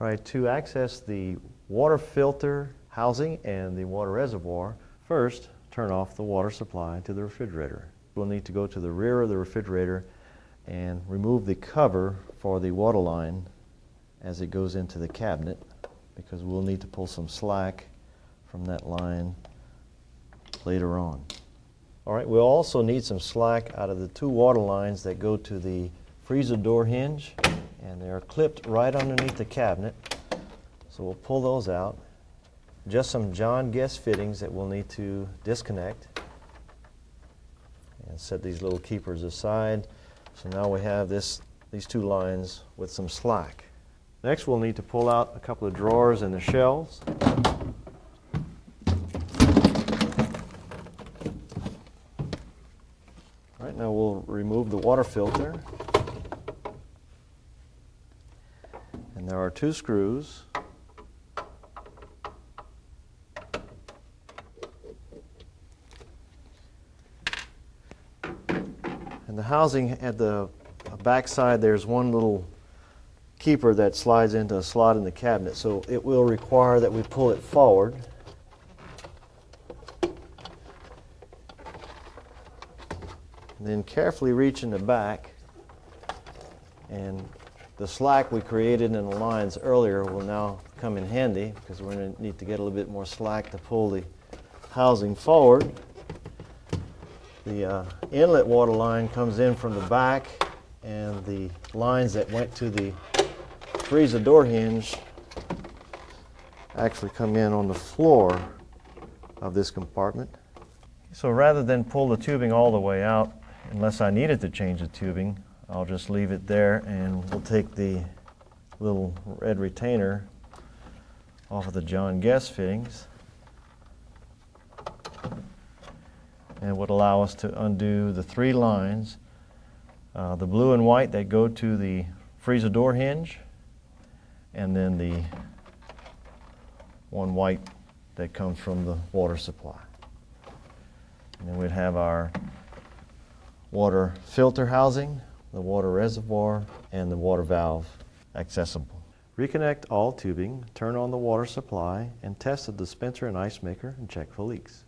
All right, to access the water filter housing and the water reservoir, first turn off the water supply to the refrigerator. We'll need to go to the rear of the refrigerator and remove the cover for the water line as it goes into the cabinet, because we'll need to pull some slack from that line later on. All right, we'll also need some slack out of the two water lines that go to the freezer door hinge, and they are clipped right underneath the cabinet. So we'll pull those out. Just some John Guest fittings that we'll need to disconnect and set these little keepers aside. So now we have these two lines with some slack. Next, we'll need to pull out a couple of drawers and the shelves. All right, now we'll remove the water filter. And there are two screws. And the housing at the back side, there's one little keeper that slides into a slot in the cabinet, so it will require that we pull it forward. And then carefully reach in the back, and the slack we created in the lines earlier will now come in handy, because we're going to need to get a little bit more slack to pull the housing forward. The inlet water line comes in from the back, and the lines that went to the freezer door hinge actually come in on the floor of this compartment. So rather than pull the tubing all the way out, unless I needed to change the tubing, I'll just leave it there, and we'll take the little red retainer off of the John Guest fittings, and would allow us to undo the three lines, the blue and white that go to the freezer door hinge, and then the one white that comes from the water supply. And then we'd have our water filter housing, the water reservoir, and the water valve accessible. Reconnect all tubing, turn on the water supply, and test the dispenser and ice maker and check for leaks.